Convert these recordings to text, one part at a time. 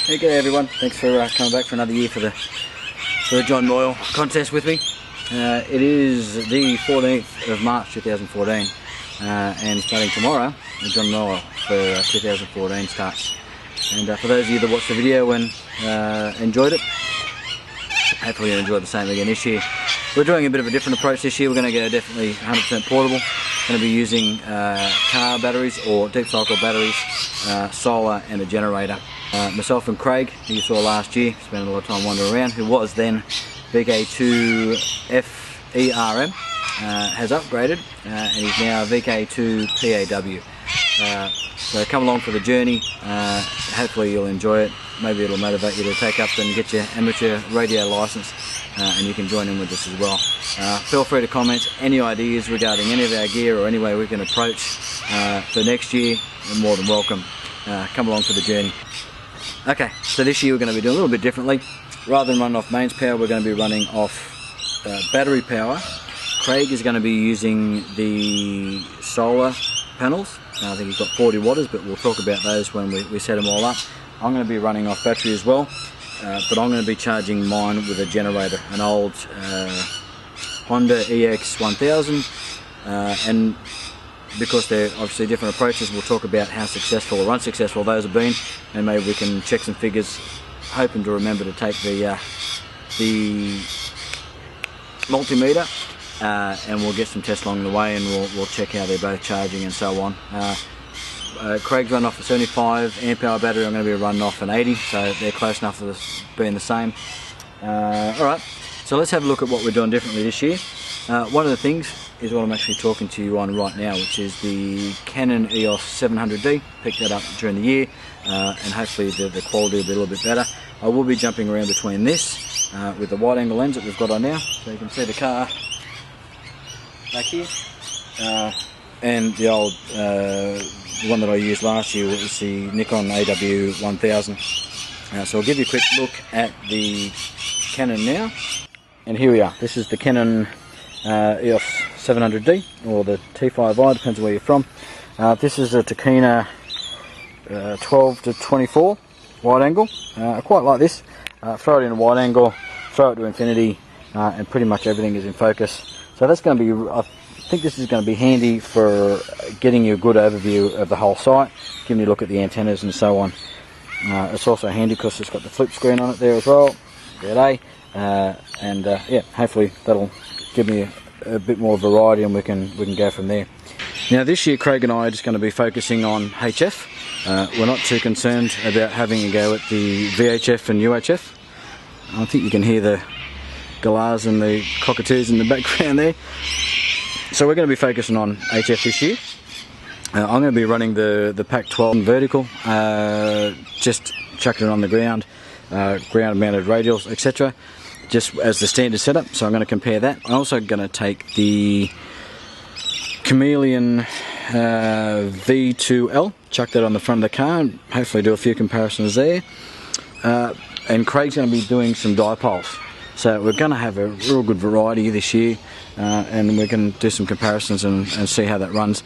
Hey, g'day everyone. Thanks for coming back for another year for the John Moyle contest with me. It is the 14th of March 2014 and starting tomorrow the John Moyle for 2014 starts. And for those of you that watched the video and enjoyed it, hopefully you'll enjoy the same again this year. We're doing a bit of a different approach this year. We're going to go definitely 100% portable. Going to be using car batteries or deep cycle batteries, solar and a generator. Myself and Craig, who you saw last year, spent a lot of time wandering around, who was then VK2 FERM, has upgraded and he's now VK2 PAW. So come along for the journey. Hopefully you'll enjoy it. Maybe it'll motivate you to take up and get your amateur radio license, and you can join in with us as well. Feel free to comment any ideas regarding any of our gear or any way we can approach for next year. You're more than welcome. Come along for the journey. Okay, so this year we're going to be doing a little bit differently. Rather than running off mains power, we're going to be running off battery power. Craig is going to be using the solar panels. I think he's got 40 watters, but we'll talk about those when we set them all up. I'm going to be running off battery as well, but I'm going to be charging mine with a generator, an old Honda EX1000, and because they're obviously different approaches, we'll talk about how successful or unsuccessful those have been, and maybe we can check some figures, hoping to remember to take the multimeter, and we'll get some tests along the way, and we'll check how they're both charging and so on. Craig's running off a 75 amp hour battery. I'm going to be running off an 80, so they're close enough for this being the same. Alright, so let's have a look at what we're doing differently this year. One of the things is what I'm actually talking to you on right now, which is the Canon EOS 700D. Picked that up during the year, and hopefully the quality will be a little bit better. I will be jumping around between this with the wide angle lens that we've got on now, so you can see the car back here, and the old one that I used last year was the Nikon AW1000. So I'll give you a quick look at the Canon now, and here we are. This is the Canon EOS 700D, or the T5i, depends on where you're from. This is a Takina 12 to 24 wide angle. I quite like this. Throw it in a wide angle, throw it to infinity, and pretty much everything is in focus. So that's going to be, I think this is going to be handy for getting you a good overview of the whole site, giving you a look at the antennas and so on. It's also handy because it's got the flip screen on it there as well. Yeah, hopefully that'll give me a bit more variety, and we can go from there. Now this year Craig and I are just going to be focusing on HF. We're not too concerned about having a go at the VHF and UHF. I think you can hear the galahs and the cockatoos in the background there. So we're going to be focusing on HF this year. I'm going to be running the Pack 12 vertical, just chucking it on the ground, ground mounted radials, etc. just as the standard setup, so I'm going to compare that. I'm also going to take the Chameleon V2L, chuck that on the front of the car, and hopefully do a few comparisons there. And Craig's going to be doing some dipoles. So we're going to have a real good variety this year, and we can do some comparisons and see how that runs.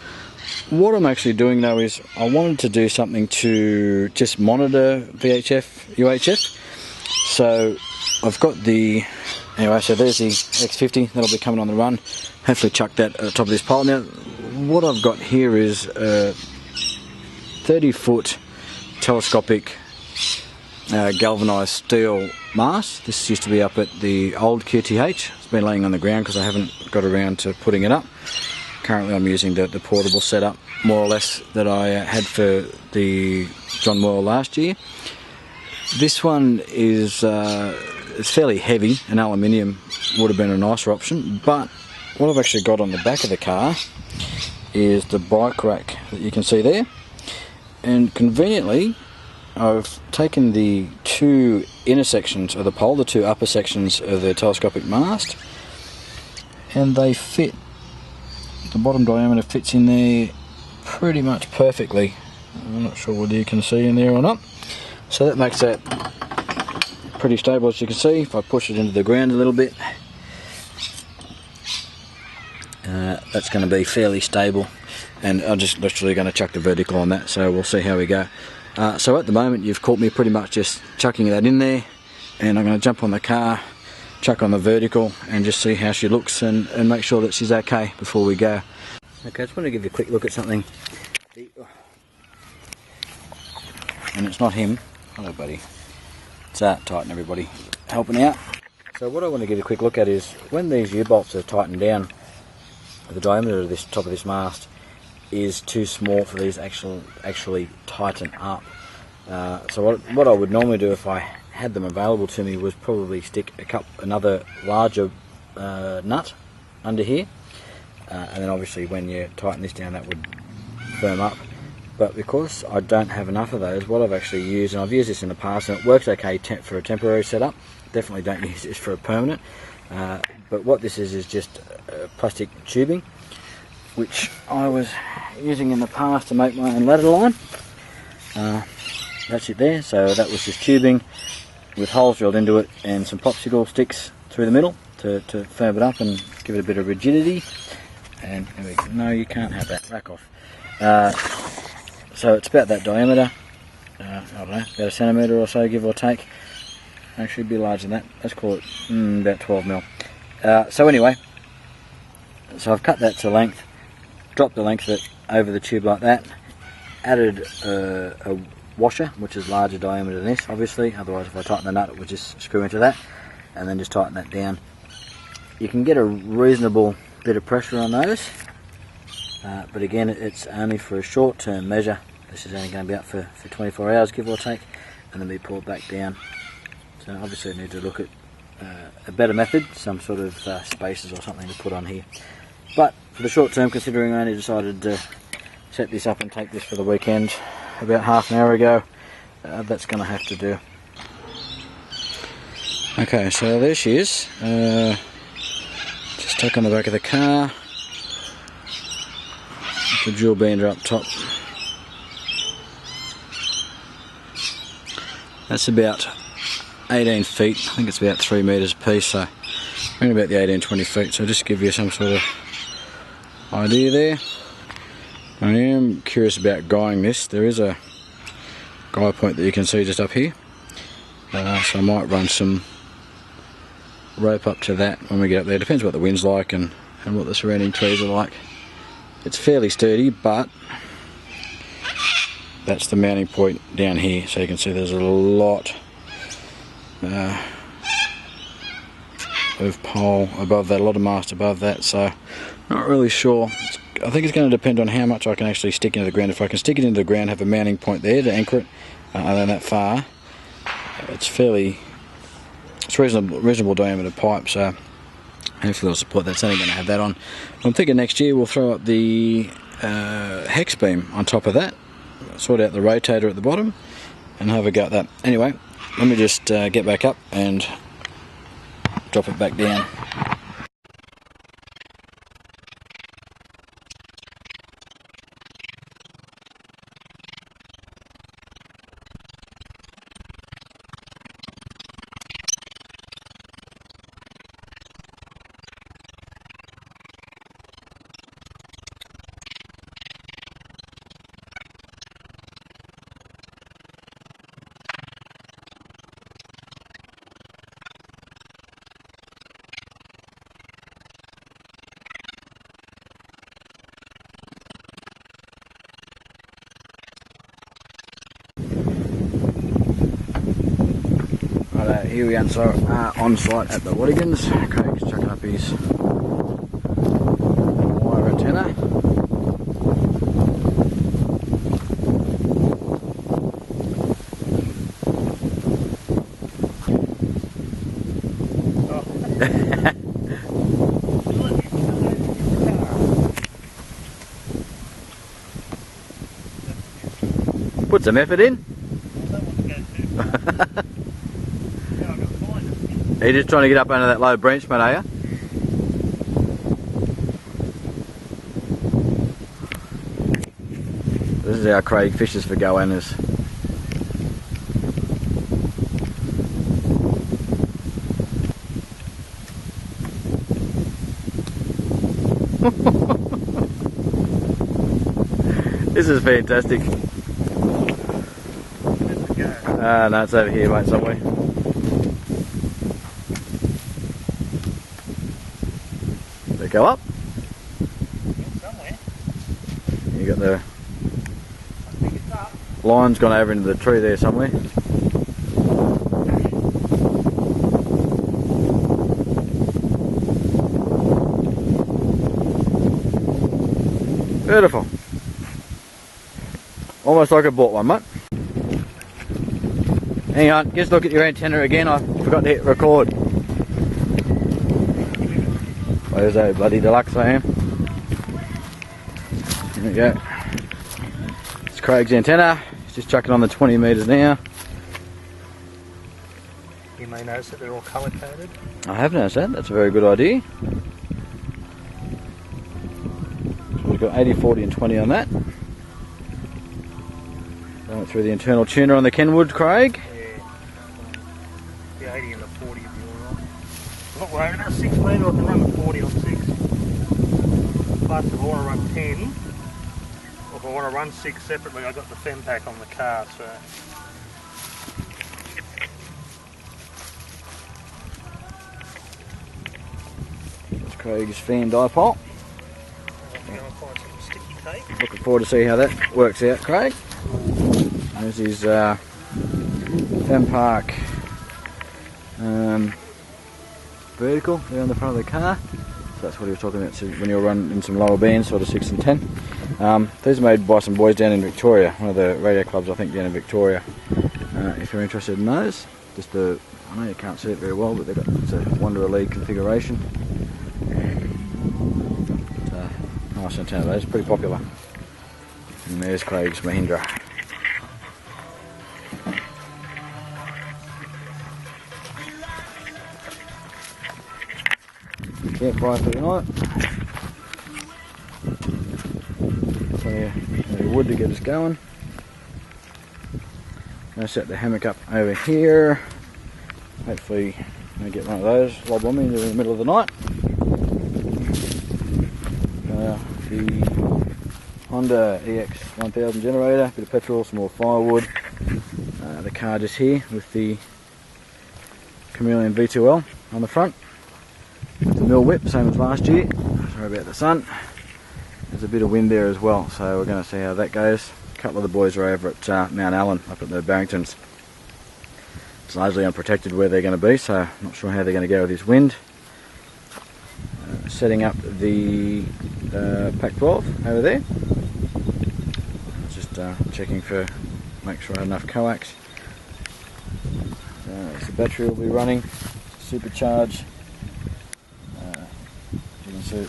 What I'm actually doing though is I wanted to do something to just monitor VHF, UHF. So I've got the, anyway, so there's the X50, that'll be coming on the run. Hopefully chuck that at the top of this pole. Now, what I've got here is a 30-foot telescopic galvanised steel mast. This used to be up at the old QTH. It's been laying on the ground because I haven't got around to putting it up. Currently I'm using the portable setup, more or less, that I had for the John Moyle last year. This one is it's fairly heavy, and aluminium would have been a nicer option, but what I've actually got on the back of the car is the bike rack that you can see there, and conveniently I've taken the two inner sections of the pole, the two upper sections of the telescopic mast, and they fit. The bottom diameter fits in there pretty much perfectly. I'm not sure whether you can see in there or not. So that makes that pretty stable, as you can see. If I push it into the ground a little bit, that's going to be fairly stable, and I'm just literally going to chuck the vertical on that, so we'll see how we go. So at the moment you've caught me pretty much just chucking that in there, and I'm going to jump on the car, chuck on the vertical and just see how she looks and make sure that she's okay before we go. Okay, I just want to give you a quick look at something. And it's not him. Hello buddy. It's Titan, everybody, helping out. So what I want to give you a quick look at is when these U-bolts are tightened down, the diameter of this top of this mast is too small for these actually tighten up. So what I would normally do if I had them available to me was probably stick another larger nut under here, and then obviously when you tighten this down that would firm up. But because I don't have enough of those, what I've actually used, and I've used this in the past and it works okay for a temporary setup, definitely don't use this for a permanent, but what this is just plastic tubing, which I was using in the past to make my own ladder line. That's it there. So that was just tubing with holes drilled into it and some popsicle sticks through the middle to firm it up and give it a bit of rigidity. And there we go. No, you can't have that, rack off. So it's about that diameter, I don't know, about a centimetre or so, give or take. Actually a bit larger than that, let's call it about 12 mil. So anyway, so I've cut that to length, dropped the length of it over the tube like that, added a washer, which is larger diameter than this, obviously, otherwise if I tighten the nut it would just screw into that, and then just tighten that down. You can get a reasonable bit of pressure on those, but again it's only for a short-term measure. This is only going to be up for 24 hours, give or take, and then be pulled back down. So obviously I need to look at a better method, some sort of spacers or something to put on here. But for the short term, considering I only decided to set this up and take this for the weekend about half an hour ago, that's going to have to do. Okay, so there she is, just stuck on the back of the car, with the jewel bender up top. That's about 18 feet, I think it's about 3 metres a piece, so around about the 18-20 feet, so just give you some sort of idea there. I am curious about guying this. There is a guy point that you can see just up here, so I might run some rope up to that when we get up there. Depends what the wind's like and what the surrounding trees are like. It's fairly sturdy, but that's the mounting point down here, so you can see there's a lot of pole above that, a lot of mast above that, so not really sure. I think it's going to depend on how much I can actually stick into the ground. If I can stick it into the ground, have a mounting point there to anchor it, and then that far, it's reasonable diameter pipe, so hopefully it'll support that. It's only going to have that on. I'm thinking next year we'll throw up the hex beam on top of that, sort out the rotator at the bottom, and have a go at that. Anyway, let me just get back up and drop it back down. Here we are on site at the Wattagans. Craig's chucking up his wire antenna. Put some effort in. Are you just trying to get up under that low branch, mate, are you? This is how Craig fishes for goannas. This is fantastic. No, it's over here, mate, somewhere. Did it go up? Somewhere. You got the I think it's up. line's gone over into the tree there somewhere. Beautiful. Almost like I bought one, mate. Hang on, just look at your antenna again. I forgot to hit record. There's a bloody deluxe I am. There we go. It's Craig's antenna. He's just chucking on the 20 metres now. You may notice that they're all colour coded. I have noticed that. That's a very good idea. We've got 80, 40 and 20 on that. Going through the internal tuner on the Kenwood, Craig. Yeah. The 80 and the 40 would be alright. I'm not worried about 6 metre, I can run the 40 on 6. Plus if I want to run 10, or if I want to run 6 separately, I've got the fem pack on the car, so. That's Craig's fan dipole. Looking forward to see how that works out, Craig. There's his Fem Park vertical there on the front of the car. So that's what he was talking about, so when you're running in some lower bands, sort of 6 and 10. These are made by some boys down in Victoria, one of the radio clubs I think down in Victoria. If you're interested in those, just I know you can't see it very well, but they've got it's a Wanderer League configuration. Nice antenna, those pretty popular. And there's Craig's Mahindra. Campfire for the night. Plenty of wood to get us going. Going to set the hammock up over here. Hopefully I get one of those lob on me in the middle of the night. The Honda EX1000 generator, a bit of petrol, some more firewood. The car just here with the Chameleon V2L on the front. With the mill whip, same as last year. Sorry about the sun. There's a bit of wind there as well, so we're going to see how that goes. A couple of the boys are over at Mount Allen, up at the Barringtons. It's largely unprotected where they're going to be, so I'm not sure how they're going to go with this wind. Setting up the Pack 12 over there. Just checking make sure I have enough coax. So the battery will be running, supercharge. You can see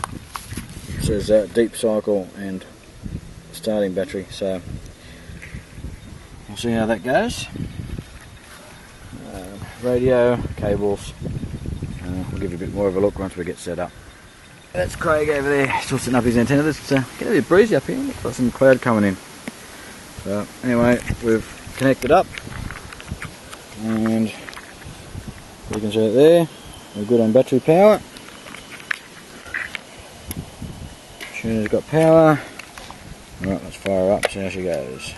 it says deep cycle and starting battery, so we'll see how that goes. Radio, cables, we'll give you a bit more of a look once we get set up. That's Craig over there, still setting up his antenna. It's getting a bit breezy up here, looks like some cloud coming in. So anyway, we've connected up and you can see it there, we're good on battery power. Tuner's got power. Alright, let's fire her up, see how she goes.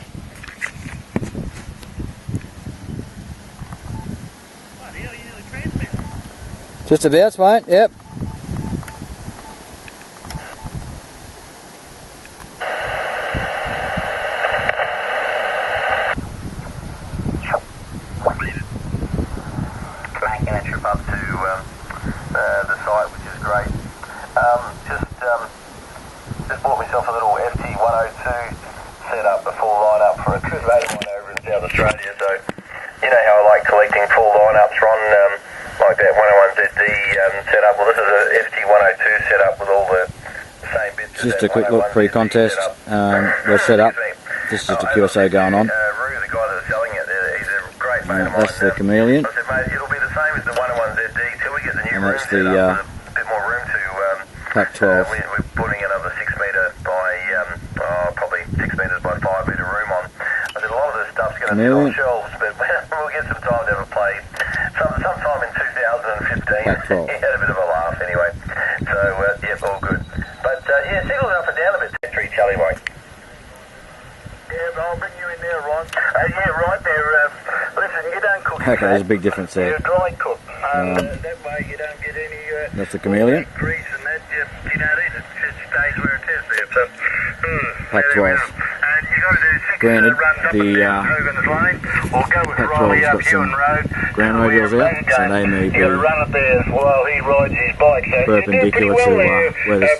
Just about, mate, yep. Making a trip up to the site, which is great. Just bought myself a little FT102 set up, a full lineup for a Crusader line over in South Australia. So, you know how I like collecting full lineups, Ron, like that 101ZD setup. Well, this is a FT102 setup with all the same bits. Just a quick look pre-contest. We're set up. This is just a QSO going on. The guy that's selling it, he's a great mate of mine. That's the Chameleon. I said, mate, it'll be the same as the 101ZD till we get the new And room that's set the up. There's a bit more room to Pack 12. we're putting another 6 metre by probably 6 metres by 5 metre room on. I said a lot of this stuff's going to be on shelves, but we'll get some time to have a play. Sometime in 2015. Pack 12. He had a bit of a laugh anyway. So yeah, all good. But yeah, signals up and down a bit. 3 Charlie Mike. Yeah, but I'll bring you in there, Ron. Yeah, right there. Listen, Okay, there's a big difference there. Dry cook. That way you don't get any That's the chameleon. grease and that. You don't eat it. It stays where it is there. So, Pack there we 12. go. And you got to do 6 Granted, runs up the and down Hogan's Lane, or go with Pack Riley 12's up got some Hewen Road. ground radials out, so they may You got to be run up there while he rides his bike. So perpendicular to where the, Brenton.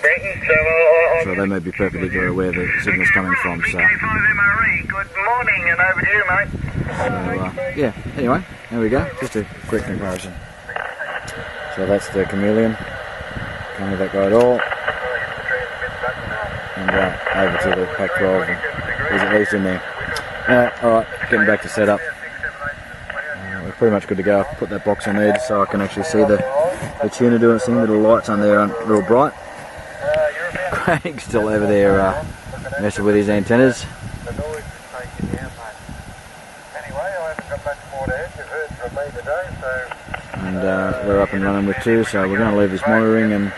so they may be perpendicular to where the signal's coming from. So, MRE, good morning and over to you, mate. yeah. Anyway, there we go. Just a quick comparison. So that's the chameleon. Can't have that guy at all. And over to the Pack 12. He's at least in there. Alright, getting back to setup. We're pretty much good to go. I've put that box on edge so I can actually see the tuner doing its thing. Little lights on there aren't real bright. Craig's still over there messing with his antennas. And we're up and running with 2, so we're going to leave this monitoring and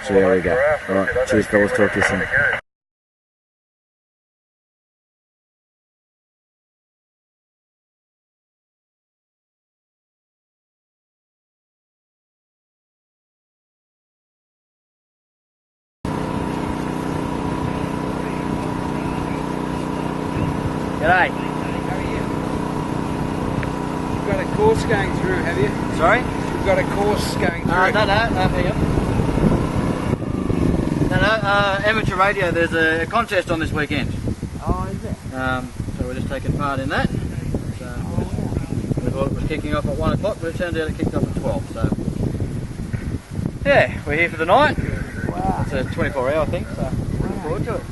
see how we go. Alright, cheers fellas, talk to you soon. G'day. How are you? You've got a course going through, have you? Sorry? You've got a course going through. Hang on. No, amateur radio, there's a contest on this weekend. Oh, is it? So we're just taking part in that. So we thought it was kicking off at 1 o'clock, but it turned out it kicked off at 12. So yeah, we're here for the night. Wow. It's a 24-hour thing, so looking forward to it.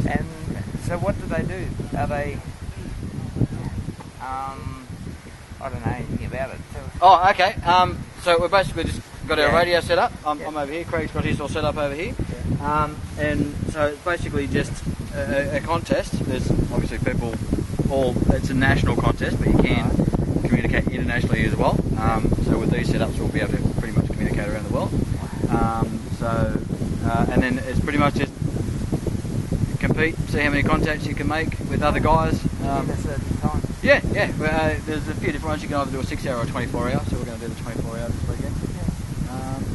And so what do they do? Are they, I don't know anything about it. Oh, okay. So we've basically just got our radio set up. I'm over here. Craig's got his all set up over here. And so it's basically just a contest. There's obviously people it's a national contest, but you can communicate internationally as well. So with these setups, we'll be able to pretty much communicate around the world. And then it's pretty much just compete, see how many contacts you can make with other guys. Yeah. There's a few different ones. You can either do a 6-hour or a 24-hour, so we're going to do the 24-hour this weekend.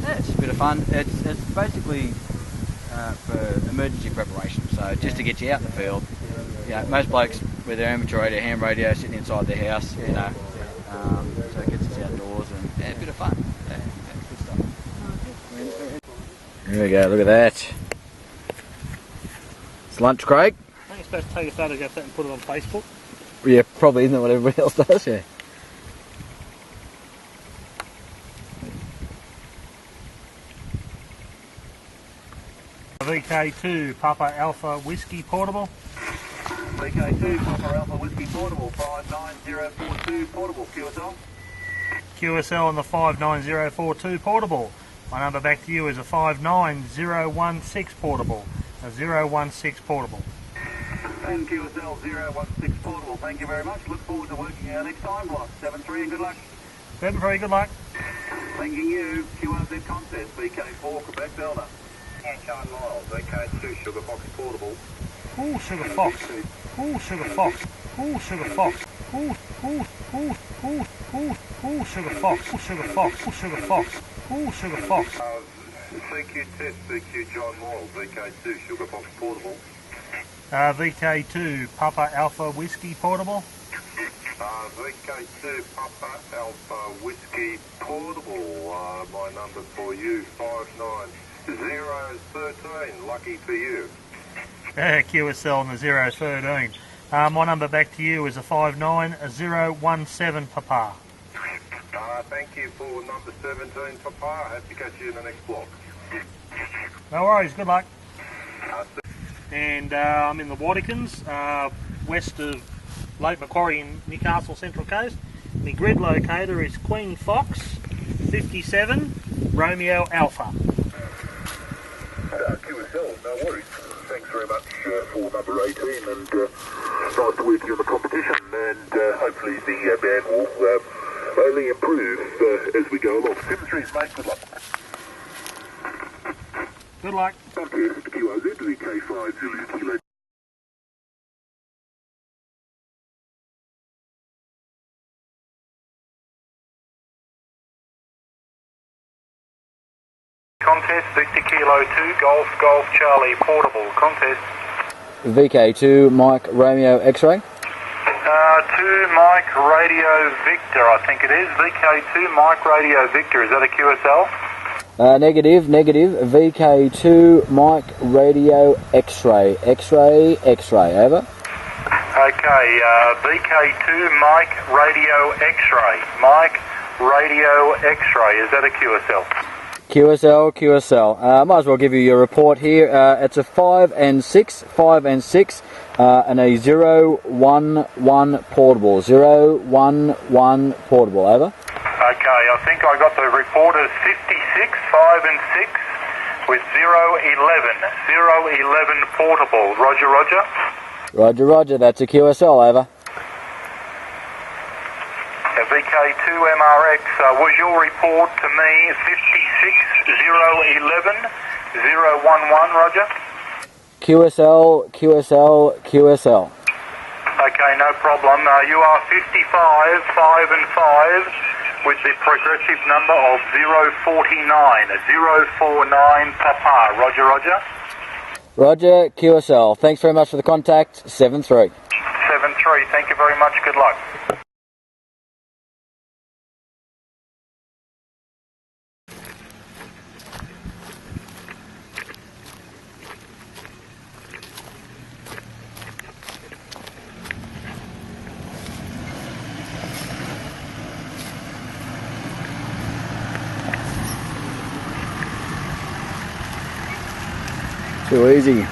Yeah, it's a bit of fun. It's basically for emergency preparation, so just to get you out in the field. Yeah, most blokes with their amateur radio, ham radio, sitting inside their house, you know, so it gets us outdoors and yeah, a bit of fun. Yeah, good stuff. There we go, look at that. It's lunch, Craig. I think you're supposed to take a photo of that and put it on Facebook. Yeah, probably, isn't it what everybody else does, yeah. VK2 Papa Alpha Whiskey Portable. VK2 Papa Alpha Whiskey Portable 59042 Portable QSL. QSL on the 59042 Portable. My number back to you is a 59016 Portable. A 016 Portable. And QSL 016 Portable. Thank you very much. Look forward to working out next time. Block 73. Good luck. 73, good luck. Thanking you. QRZ contest. VK4 Quebec Delta. Moyle. VK2 Sugar Fox Portable. Ooh, Sugar Fox. Ooh, Sugar Fox. Ooh, Sugar Fox. Ooh, Sugar Fox. Ooh, Sugar Fox. Ooh, Sugar Fox. Ooh, Sugar Fox. CQ test. CQ John Moyle. VK2 Sugar Fox Portable. VK2 Papa Alpha Whiskey Portable. VK2 Papa Alpha Whiskey Portable. My number for you 59013. Lucky for you. QSL on the 013. My number back to you is a 59017 Papa. Thank you for number 17 Papa. Hope to catch you in the next block. No worries, good luck. And I'm in the Wattagans, west of Lake Macquarie in Newcastle Central Coast. The grid locator is Queen Fox 57 Romeo Alpha. QSL, no worries. Thanks very much for number 18 and nice to work you in the competition and hopefully the band will only improve as we go along. 73's mate, good luck. Good luck. Thank you, QRZ to the K5 Zulu Kilo. contest, Victor Kilo 2, Golf, Golf, Charlie, portable, contest. VK2 Mike Romeo X-ray. 2 Mike Radio Victor, I think it is. VK2 Mike Radio Victor, is that a QSL? Negative. VK2 Mike Radio X-ray. X-ray, over. Okay, VK2 Mike Radio X-ray. Mike Radio X-ray, is that a QSL? QSL. Might as well give you your report here. It's a 5 and 6, and a 011 portable. 011 portable, over. Okay, I think I got the report as 56, 5 and 6 with 011 portable. Roger. Roger, that's a QSL, over. VK2 MRX, was your report to me 56, 011, 011, Roger? QSL. Okay, no problem. You are 55, 5 and 5 with the progressive number of 049, 049 Papa. Roger. Roger, QSL. Thanks very much for the contact. 7-3. 7-3, thank you very much. Good luck. Too easy.